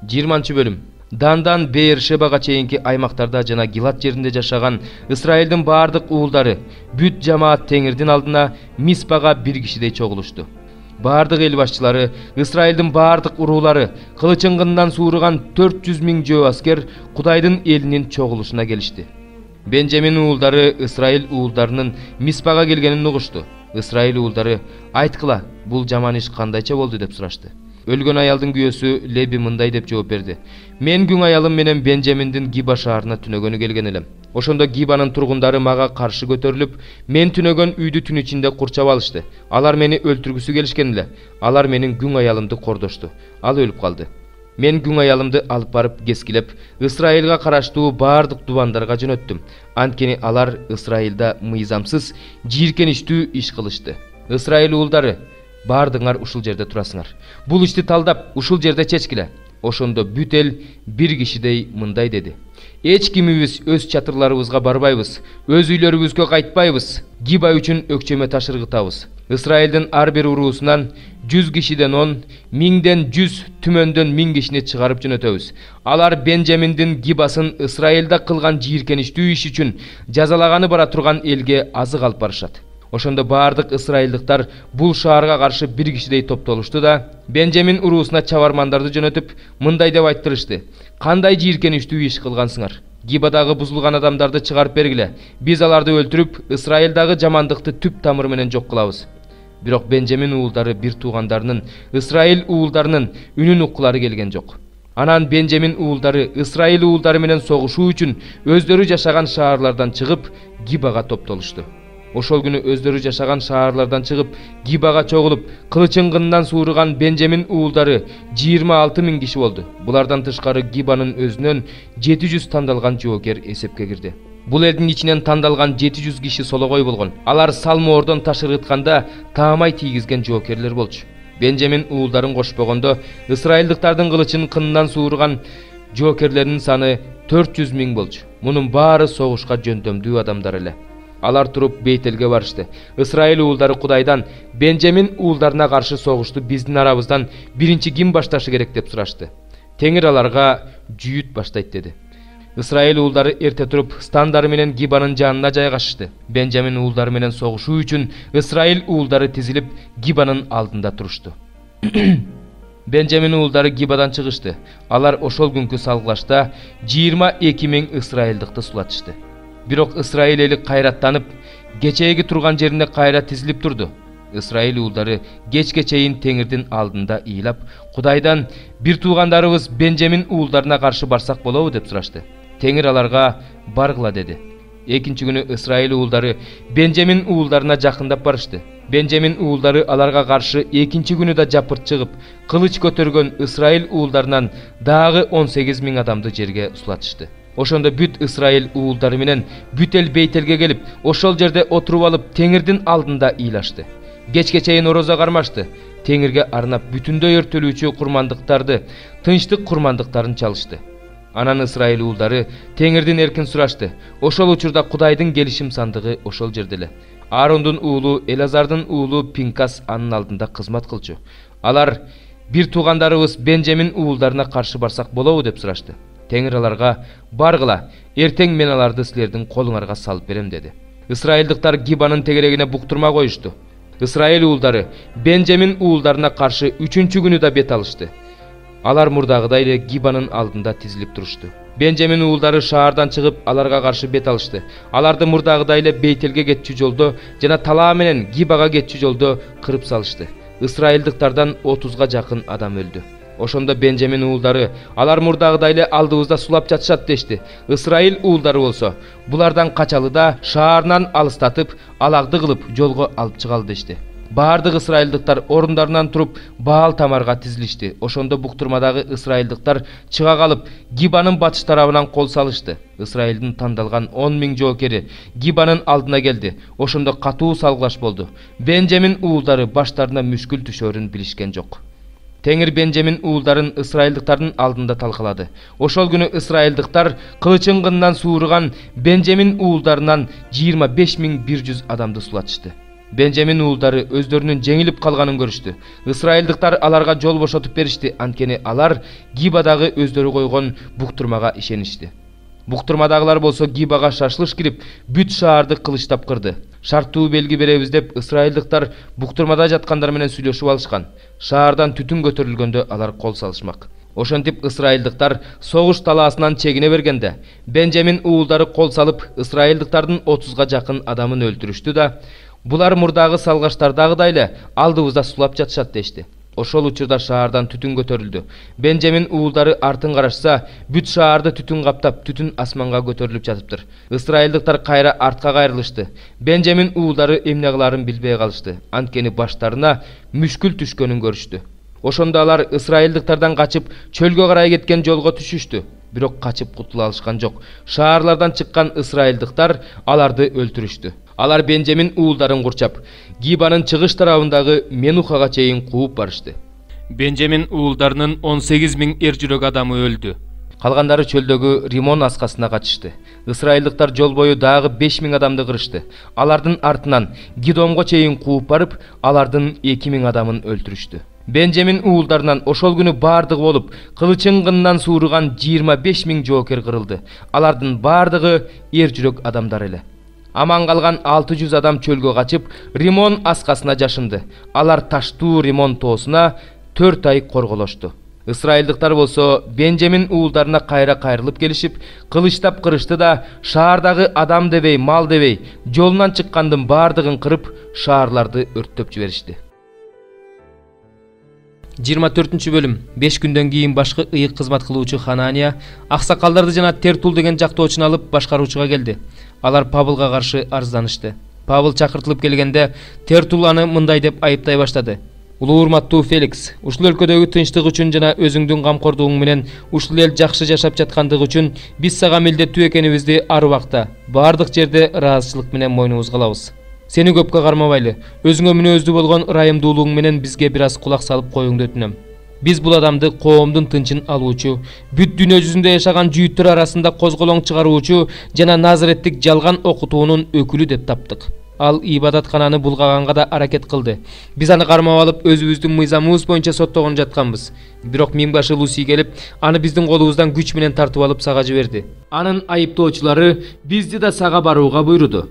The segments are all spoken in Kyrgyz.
20 bölüm. Дандан Беершебага чейинки аймактарда жана Гилат жеринде жашаган Исраилдин баардык уулдары бүт жамаат теңирдин алдына Миспага бир кишидей чогулушту. Баардык эл башчылары, Исраилдин баардык уруулары, кылычыңгындан suuruган 400 000 жөө аскер Кудайдын элинин чогулушуна келишти. Бенжамин уулдары Исраил уулдарынын Миспага келгенин угушту. Исраил уулдары: "Айткыла, бул жаман иш кандайча болду?" деп сурашты. Өлгөн аялдын күйөөсү Леби мындай деп жооп берди: "Мен күң аялым менен Бенжаминдин Гиба шаарына түнөгөнү келген элем. Ошондо Гибанын тургундары мага каршы көтөрүлүп, мен түнөгөн үйдү түн ичинде курчап алышты. Алар мени өлтүргүсү келишкен эле. Алар менин күң аялымды кордошту. Ал өлүп калды. Мен күң аялымды алып барып кескилеп, Исраилга караштуу баардык дубандарга жөнөттүм. Анткени алар Исраилда мыйзамсыз, жийиркеничтүү иш кылышты. Исраил уулдары, баардыгыңар ушул жерде турасыңар. Бул ишти талдап, ушул жерде чечкиле." Ошондо бүт эл бир кишидей мындай деди: "Эч кимибиз өз чатырларыбызга барбайбыз, өз үйлөрүбүзгө кайтпайбыз. Гиба үчүн өкчөмө таш ыргытабыз. Исраилдин ар бир уруусунан 100 кишиден 10, 1000ден 100, түмөндөн 1000 кишини чыгарып жөнөтөбүз. Алар Бенжаминдин Гибасын Исраилда кылган жийиркеничтүү иш үчүн жазалаганы бара турган элге азык алып барышат." Ошондо баардык исраилдыктар бул шаарга каршы бир кишидей топтолушту да Бенжамин уруусуна чабармандарды жөнөтүп мындай деп айттырышты: "Кандай жийиркеничтүү иш кылгансыңар? Гибадагы бузулган адамдарды чыгарып бергиле. Биз аларды өлтүрүп, Исраилдагы жамандыкты түп тамыры менен жок кылабыз." Бирок Бенжамин уулдары бир туугандарынын, Исраил уулдарынын үнүн уккулары келген жок. Анан Бенжамин уулдары Исраил уулдары менен согушуу үчүн өздөрү жашаган шаарлардан чыгып Гибага топтолушту. Ошол күнү өздөрү жашаган шаарлардан чыгып Гибага чогулуп, кылычыңгындан suuruган Бенжамин уулдары 26 000 киши болду. Булардан тышкары Гибанын өзүнөн 700 тандалган жоокер эсепке кирди. Бул элдин ичинен тандалган 700 киши сологой болгон. Алар салмоордон таш ыргытканда таамай тийгизген жоокерлер болчу. Бенжамин уулдарын кошпогондо исраилдыктардын кылычын кынынан suuruган жоокерлердин саны 400 000 болчу. Мунун баары согушка жөндөмдүү адамдар эле. Алар туруп Бейтелге барышты. Исраил уулдары Кудайдан: "Бенжамин уулдарына каршы согушту биздин арабыздан биринчи ким башташы керек?" деп сурашты. Теңир аларга: "Жүйүт баштайт" деди. Исраил уулдары эрте туруп стандары менен Гибанын жанына жайгашышты. Бенжамин уулдары менен согушуу үчүн Исраил уулдары тизилип Гибанын алдында турушту. Бенжамин уулдары Гибадан чыгышты. Алар ошол күнкү салгылашта 22 000 исраилдыкты сулатышты. Бирок Исраил эли кайраттанып, кечээги турган жерине кайра тизилип турду. Исраил уулдары кечке чейин Теңирдин алдында ыйлап, Кудайдан: "Бир туугандарыбыз Бенжамин уулдарына каршы барсак болобу?" деп сурашты. Теңир аларга: "Баргыла" деди. Экинчи күнү Исраил уулдары Бенжамин уулдарына жакындап барышты. Бенжамин уулдары аларга каршы экинчи күнү да жапырт чыгып, кылыч көтөргөн Исраил уулдарынан дагы 18 000 адамды жерге сулатышты. Ошондо бүт Исраил уулдары менен бүт эл Бейтелге келип, ошол жерде отуруп алып Теңирдин алдында ыйлашты. Кечке чейин орозо кармашты. Теңирге арнап бүтүндөй өртөлүүчү курмандыктарды, тынчтык курмандыктарын чалышты. Анан Исраил уулдары Теңирдин эркин сурашты. Ошол учурда Кудайдын келишим сандыгы ошол жерде эле. Аарондун уулу Элазардын уулу Пинкас анын алдында кызмат кылчу. Алар: "Бир туугандарыбыз Бенжамин уулдарына каршы барсак болобу?" деп сурашты. Теңир аларга: "Баргыла, эртең мен аларды силердин колуңарга салып берем" деди. Исраилдыктар Гибанын тегерегине буктурма коюшту. Исраил уулдары Бенжамин уулдарына каршы 3-чү күнү да бет алышты. Алар мурдагыдай эле Гибанын алдында тизилип турушту. Бенжамин уулдары шаардан чыгып аларга каршы бет алышты. Аларды мурдагыдай эле Бейтелге кетчү жолдо жана Талаа менен Гибага кетчү жолдо кырып салышты. Исраилдыктардан 30га жакын адам өлдү. Ошондо Бенжамин уулдары: "Алар мурдагыдай эле алдыбызда сулап жатышат" дешти. Исраил уулдары болсо: "Булардан качалы да шаарынан алыстатып, алагды кылып жолго алып чыгалы" дешти. Баардык исраилдыктар орундарынан туруп Баал тамарга тизилишти. Ошондо буктурмадагы исраилдыктар чыга калып Гибанын батыш тарабынан кол салышты. Исраилдин тандалган 10 000 жоокери Гибанын алдына келди. Ошондо катуу салгылаш болду. Бенжамин уулдары баштарына мүшкүл түшөрүн билишкен жок. Теңир Бенжамин уулдарын исраилдыктардын алдында талкалады. Ошол күнү исраилдыктар кылычыңгындан suuruган Бенжамин уулдарынан 25 100 адамды сулатышты. Бенжамин уулдары өздөрүнүн жеңилип калганын көрүштү. Ысрайылдыктар аларга жол бошотуп беришти, анткени алар Гибадагы өздөрү койгон буктурмага ишеништи. Буктурмадагылар болсо Гибага шашылыш кирип, бүт шаарды кылычтап кырды. Шарттуу белги беребиз деп ысрайылдыктар буктурмада жаткандар менен сүйлөшүп алышкан. Шаардан түтүн көтөрүлгөндө алар кол салышмак. Ошентип ысрайылдыктар согуш талаасынан чегине бергенде, Бенжамин уулдары кол салып, ысрайылдыктардын 30га жакын адамын өлтүрүштү да, булар мурдагы салгаштардагыдай эле алдыбызда сулап жатышат дешти. Ошол учурда шаардан түтүн көтөрүлдү. Бенжамин уулдары артын карашса, бүт шаарды түтүн каптап, түтүн асманга көтөрүлүп жатыптыр. Ысрайылдыктар кайра артка кайрылышты. Бенжамин уулдары эмне кыларын билбей калышты, анткени баштарына мүшкүл түшкөнүн көрүштү. Ошондо алар ысрайылдыктардан качып, чөлгө карай кеткен жолго түшүштү. Бирок качып кутула алышкан жок. Шаарлардан чыккан ысрайылдыктар аларды өлтүрүштү. Алар Бенжамин уулдарын курчап, Гибанын чыгыш тарабындагы Менухага чейин кууп барышты. Бенжамин уулдарынын 18 000 эр жүрөк адамы өлдү. Калгандары чөлдөгү Римон аскасына качышты. Ысрайылдыктар жол бою дагы 5000 адамды кырышты. Алардын артынан Гидомго чейин кууп барып, алардын 2000 адамын өлтүрүштү. Бенжамин уулдарынан ошол күнү бардыгы болуп, кылычын кынынан сууруган 25 000 жоокер кырылды. Алардын бардыгы эр жүрөк адамдар эле. Аман калган 600 адам чөлгө качып, Римон аскасына жашынды. Алар таштуу Римон тоосуна 4 ай корголошту. Ысрайылдыктар болсо Бенжамин уулдарына кайра кайрылып келишип, кылычтап кырышты да, шаардагы адам дебей, мал дебей, жолунан чыккандын бардыгын кырып, шаарларды өрттөп жиберишти. 24 бөлүм. 5 күндөн кийин башкы ыйык кызмат кылуучу Ханания аксакалдарды жана Тертул деген жактоочун алып башкаруучуга келди. Алар Павылга каршы арызданышты. Павыл чакыртылып келгенде Тертул аны мындай деп айыптай баштады. Улуу урматтуу Феликс, ушул өлкөдөгү тынчтык үчүн жана өзүңдүн камкордугуң менен ушул эл жакшы жашап жаткандыгы үчүн биз сага милдеттүү экенибизди ар убакта, бардык жерде ыраазычылык менен мойнубузга алабыз. Сени көпкө кармабайлы, өзүңө мүнөздүү болгон ырайымдуулугуң менен бизге бир аз кулак салып коюңду өтүнөм. Биз бул адамды коомдун тынчын алуучу, бүт дүйнө жүзүндө жашаган жүйүттөр арасында козголоң чыгаруучу жана назареттик жалган окутуунун өкүлү деп таптык. Ал ибадаткананы булгаганга да аракет кылды. Биз аны кармап алып өзүбүздүн мыйзамыбыз боюнча соттогон жатканбыз. Бирок миңбашы Луси келип, аны биздин колубуздан күч менен тартып алып сага жиберди. Анын айыптоочулары бизди да сага барууга буйруду.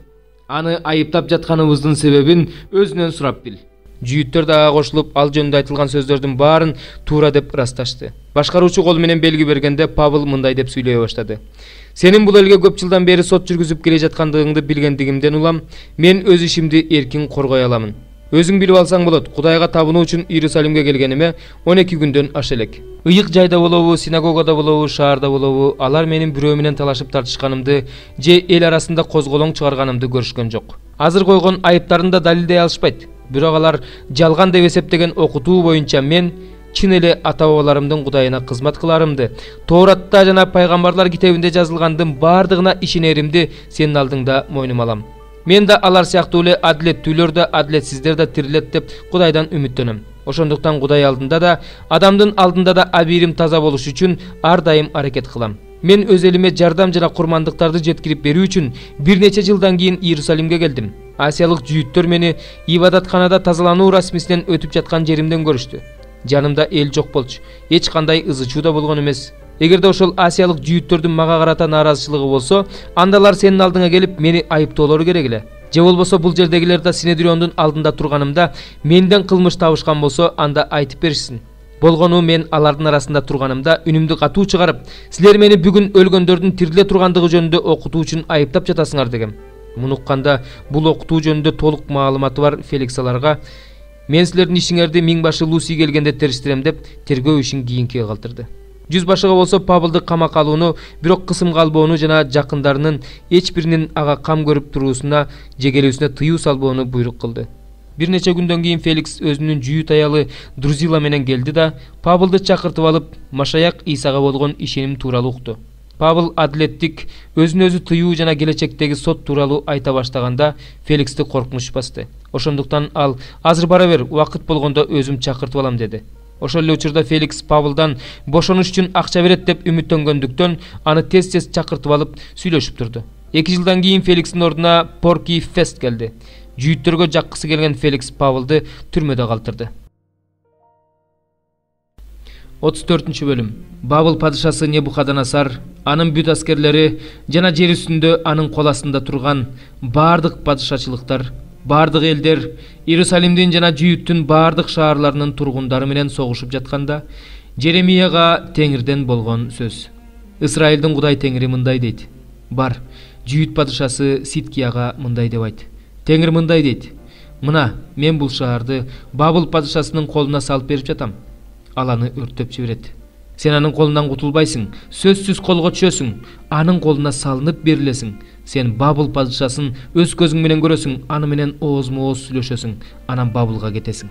Аны айыптап жатканыбыздын себебин өзүнөн сурап бил. Жүйүттөр дагы кошулуп, ал жөнүндө айтылган сөздөрдүн баарын туура деп ырасташты. Башкаруучу кол менен белги бергенде Павыл мындай деп сүйлөй баштады. Сенин бул элге көп жылдан бери сот жүргүзүп келе жаткандыгыңды билгендигимден улам, мен өз ишимди эркин коргой аламын. Өзүң билип алсаң болот, Кудайга табынуу үчүн Иерусалимге келгениме 12 күндөн аш элек. Ыйык жайда болобу, синагогада болобу, шаарда болобу, алар менин бирөө менен талашып тартышканымды же эл арасында козголоң чыгарганымды көрүшкөн жок. Азыр койгон айыптарын да далилдей алышпайт. Бирок алар жалган деп эсептеген окутуу боюнча мен чын эле ата-бабаларымдын Кудайына кызмат кыларымды, Тооратта жана пайгамбарлар китебинде жазылгандын бардыгына ишенеримди сенин алдыңда мойнума алам. Мен да алар сыяктуу эле адилеттүүлөр да, адилетсиздер да тирилет деп Кудайдан үмүттөнөм. Ошондуктан Кудай алдында да, адамдын алдында да абийирим таза болуш үчүн ар дайым аракет кылам. Мен өз элиме жардам жана курмандыктарды жеткирип берүү үчүн бир нече жылдан кийин Иерусалимге келдим. Асиялык жүйүттөр мени ибадатканада тазалануу расмисинен өтүп жаткан жеримден көрүштү. Жанымда эл жок болчу. Эч кандай ызы чуу да болгон эмес. Эгерде ошол асиялык жүйүттөрдүн мага карата нааразычылыгы болсо, андалар сенин алдыңа келип мени айыптоолору керек эле. Же болбосо бул жердегилер да Синедриондун алдында турганымда менден кылмыш табышкан болсо, анда айтып беришсин. Болгону мен алардын арасында турганымда үнүмдү катуу чыгарып, силер мени бүгүн өлгөндөрдүн тириле тургандыгы жөнүндө окутуу үчүн айыптап жатасыңар дегем. Муну укканда бул окутуу жөнүндө толук маалыматы бар Феликс аларга мен силердин ишиңерди миңбашы Луси келгенде териштирем деп тергөө ишин кийинкиге калтырды. Жүз башыга болсо Павылды камакка алууну, бирок кысымга албоону жана жакындарынын эч биринин ага кам көрүп туруусуна же келүүсүнө тыюу салбоону буйрук кылды. Бир нече күндөн кийин Феликс өзүнүн жүйүт аялы Друзила менен келди да Павылды чакыртып алып, Машаяк Исага болгон ишеним тууралуу укту. Павыл адилеттик, өзүн өзү тыюу жана келечектеги сот тууралуу айта баштаганда Феликсти коркунуч басты. Ошондуктан ал азыр бара бер, убакыт болгондо өзүм чакыртып алам деди. Ошол эле учурда Феликс Павылдан бошонуш үчүн акча берет деп үмүттөнгөндүктөн аны тез-тез чакыртып алып сүйлөшүп турду. 2 жылдан кийин Феликстин ордуна Поркий Фест келди. жүйүттөргө жаккысы келген Феликс Павлды түрмөдө калтырды. 34 бөлүм. Бабыл падышасы Небухаднецар, анын бүт аскерлери жана жер үстүндө анын кол астында турган бардык падышачылыктар, бардык элдер Иерусалимдин жана Жүйүттүн бардык шаарларынын тургундары менен согушуп жатканда, Жеремияга Теңирден болгон сөз. Исраилдин Кудай Теңири мындай дейт. Бар, Жүйүт падышасы Сидкияга мындай деп айт. Теңир мындай дейт. Мына, мен бул шаарды Бабыл падышасынын колуна салып берип жатам. Ал аны өрттөп жиберет. Сен анын колунан кутулбайсың, сөзсүз колго түшөсүң, анын колуна салынып берилесиң. Сен Бабыл падышасын өз көзүң менен көрөсүң, аны менен оозму-ооз сүйлөшөсүң, анан Бабылга кетесиң.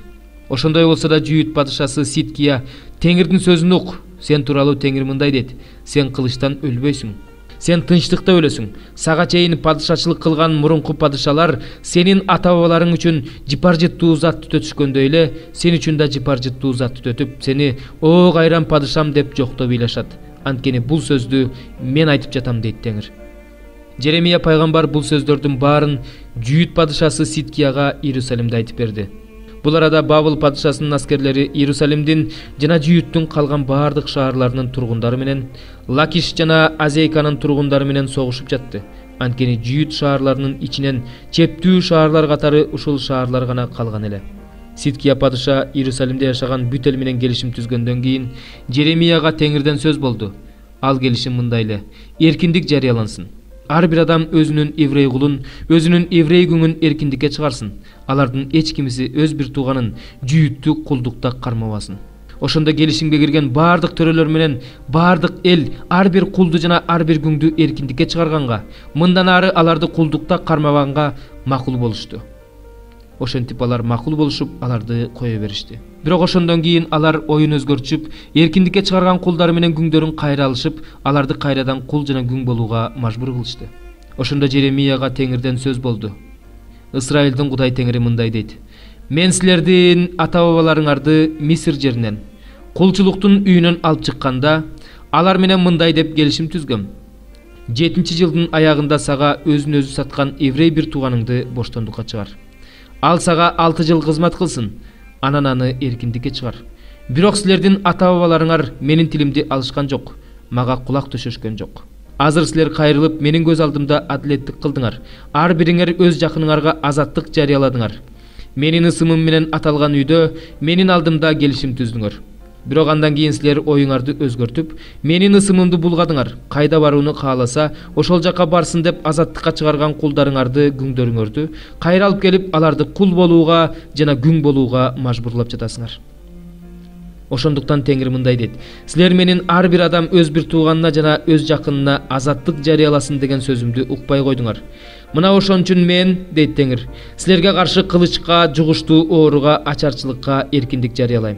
Ошондой болсо да Жүйүт падышасы Сидкия, Теңирдин сөзүн ук. Сен тууралуу Теңир мындай дейт. Сен кылычтан өлбөйсүң. Сен тынчтыкта өлөсүң. Сага чейин падышачылык кылган мурунку падышалар сенин ата-бабаларың үчүн жыпар-жыттуу зат түтөтүшкөндөй эле, сен үчүн да жыпар-жыттуу зат түтөтүп, сени "О кайран падышам" деп жоктоп ыйлашат. Анткени бул сөздү мен айтып жатам дейт Теңир. Жеремия пайгамбар бул сөздөрдүн баарын Жүйүт падышасы Сидкияга Иерусалимде айтып берди. Бул арада Бабыл падышасынын аскерлери Иерусалимдин жана Жүйүттүн калган бардык шаарларынын тургундары менен, Лакиш жана Азейканын тургундары менен согушуп жатты. Анткени Жүйүт шаарларынын ичинен чептүү шаарлар катары ушул шаарлар гана калган эле. Сидкия падыша Иерусалимде жашаган бүт эл менен келишим түзгөндөн кийин Жеремияга Теңирден сөз болду. Ал келишим мындай эле: эркиндик жарыялансын. Ар бир адам өзүнүн еврей кулун, өзүнүн еврей күңүн эркиндикке чыгарсын. Алардын эч кимиси өз бир тууганын Жүйүттү кулдукта кармабасын. Ошондо келишимге кирген бардык төрөлөр менен бардык эл ар бир кулду жана ар бир күңдү эркиндикке чыгарганга, мындан ары аларды кулдукта кармабаганга макул болушту. Ошентип алар макул болушуп, аларды кое беришти. Бирок ошондон кийин алар оюн өзгөртүп, эркиндикке чыгарган кулдары менен күңдөрүн кайра алышып, аларды кайрадан кул жана күң болууга мажбур кылышты. Ошондо Жеремияга Теңирден сөз болду. Исраилдин Кудай Теңири мындай дейт. Мен силердин ата-бабаларыңарды Мисир жеринен, кулчулуктун үйүнөн алып чыкканда, алар менен мындай деп келишим түзгөм. 7-чи жылдын аягында сага өзүн өзү саткан еврей бир тууганыңды боштондукка чыгар. Ал сага 6 жыл кызмат кылсын, анан аны эркиндикке чыгар. Бирок силердин ата-бабаларыңар менин тилимди алышкан жок, мага кулак төшөшкөн жок. Азыр силер кайрылып, менин көз алдымда адилеттик кылдыңар. Ар бириңер өз жакыныңарга азаттык жарыяладыңар. Менин ысымым менен аталган үйдө менин алдымда келишим түздүңөр. Бирок андан кийин силер оюңарды өзгөртүп, менин ысымымды булгадыңар. Кайда барууну кааласа, ошол жака барсын деп азаттыкка чыгарган кулдарыңарды, күңдөрүңөрдү кайра алып келип, аларды кул болууга жана күң болууга мажбурлап жатасыңар. Ошондуктан Теңир мындай дейт. Силер менин ар бир адам өз бир тууганына жана өз жакынына азаттык жарыяласын деген сөзүмдү укпай койдуңар. Мына ошон үчүн мен, дейт Теңир, силерге каршы кылычка, жугуштуу ооруга, ачарчылыкка эркиндик жарыялайм.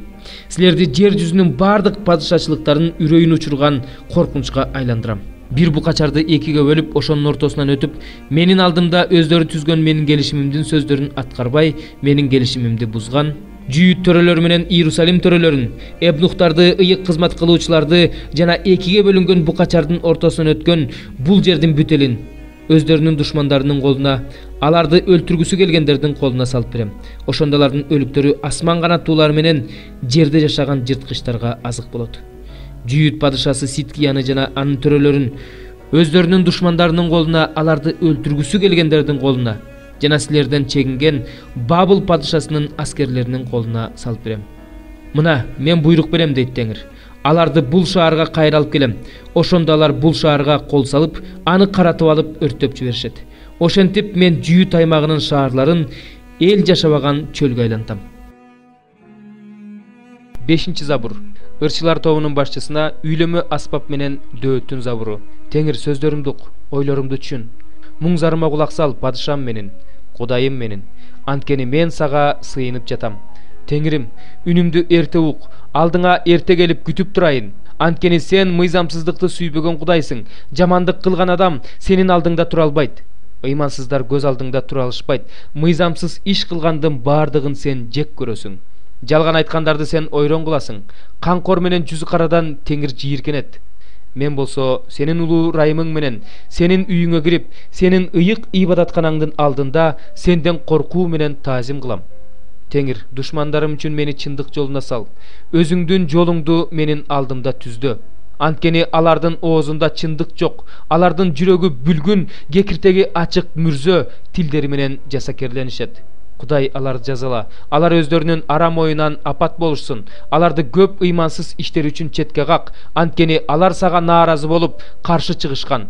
Силерди жер жүзүнүн бардык падышачылыктарын үрөйүн учурган коркунучка айландырам. Бир букачарды экиге бөлүп, ошонун ортосунан өтүп, менин алдымда өздөрү түзгөн менин келишимимдин сөздөрүн аткарбай, менин келишимимди бузган Жүйүт төрөлөр менен Иерусалим төрөлөрүн, эбнухтарды, ыйык кызмат кылуучуларды жана экиге бөлүнгөн букачардын ортосунан өткөн бул жердин бүт элин өздөрүнүн душмандарынын колуна, аларды өлтүргүсү келгендердин колуна салып берем. Ошондо алардын өлүктөрү асман канаттуулар менен жерде жашаган жырткычтарга азык болот. Жүйүт падышасы Сидкияны жана анын төрөлөрүн өздөрүнүн душмандарынын колуна, аларды өлтүргүсү келгендердин колуна жана силерден чегинген Бабыл падышасынын аскерлеринин колуна салып берем. Мына, мен буйрук берем, дейт Теңир. Аларды бул шаарга кайра алып келем. Ошондо алар бул шаарга кол салып, аны каратып алып өрттөп жиберишет. Ошентип мен Жүйүт аймагынын шаарларын эл жашабаган чөлгө айлантам. 5-чи забур. Ырчылар тобунун башчысына үйлөмө аспап менен дөөттүн забуру. Теңир, сөздөрүмдү ук, ойлорумду түшүн. Муң зарыма кулак сал, падышам менин, Кудайым менин. Анткени мен сага сыйынып жатам. Теңирим, үнүмдү эрте ук, алдыңа эрте келип күтүп турайын. Анткени сен мыйзамсыздыкты сүйбөгөн Кудайсың. Жамандык кылган адам сенин алдыңда тура албайт. Ыймансыздар көз алдыңда тура алышпайт. Мыйзамсыз иш кылгандын бардыгын сен жек көрөсүң. Жалган айткандарды сен ойрон кыласың. Канкор менен жүзү карадан Теңир жийиркенет. Мен болсо сенин улуу ырайымың менен сенин үйүңө кирип, сенин ыйык ибадатканаңдын алдында сенден коркуу менен таазим кылам. Теңир, душмандарым үчүн мени чындык жолуна сал. Өзүңдүн жолуңду менин алдымда түздө. Анткени алардын оозунда чындык жок. Алардын жүрөгү бүлгүн, кекиртеги ачык мүрзө тилдери менен жасакерленишет. Кудай аларды жазала. Алар өздөрүнүн арам оюнан апат болушсун. Аларды көп ыймансыз иштери үчүн четке как. Анткени алар сага нааразы болуп, каршы чыгышкан.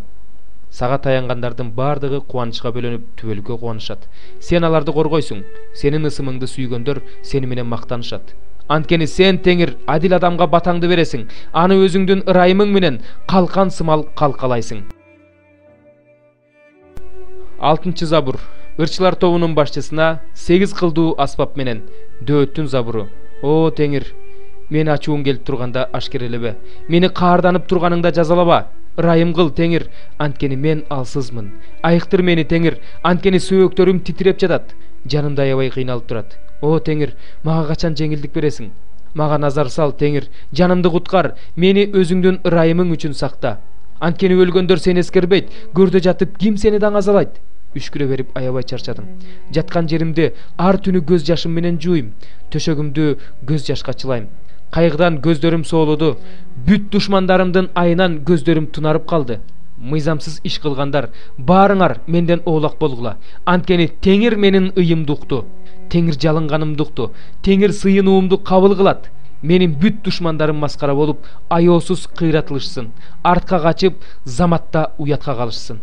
Сага таянгандардын бардыгы кубанычка бөлөнүп, түбөлүккө кубанышат. Сен аларды коргойсуң. Сенин ысымыңды сүйгөндөр сени менен мактанышат. Анткени сен Теңир адил адамга батаңды бересиң. Аны өзүңдүн ырайымың менен калкан сымал калкалайсың. 6 забур. Ырчылар тобунун башчысына 8 кылдуу аспап менен Дөөттүн забуру. О Теңир, мени ачуун келип турганда ашкерелебе. Мени каарданып турганыңда жазалаба. Ырайым кыл Теңир, анткени мен алсызмын. Айыктыр мени Теңир, анткени сөөктөрүм титиреп жатат. Жанымда аябай кыйналып турат. О Теңир, мага качан жеңилдик бересиң? Мага назар сал Теңир, жанымды куткар, мени өзүңдүн ырайымың үчүн сакта. Анткени өлгөндөр сени эскербейт, көрдө жатып ким сени даңазалайт? Үшкүрө берип аябай чарчадым. Жаткан жеримди ар түнү көз жашым менен жууйм. Төшөгүмдү көз жашка чылайм. Кайгыдан көздөрүм соолоду. Бүт душмандарымдын айынан көздөрүм тунарып калды. Мыйзамсыз иш кылгандар, баарыңар менден оолак болгула. Анткени Теңир менин ыйымды укту. Теңир жалынганымды укту. Теңир сыйынуумду кабыл кылат. Менин бүт душмандарым маскара болуп, аеосуз кыйратылышсын. Артка качып, заматта уятка калышсын.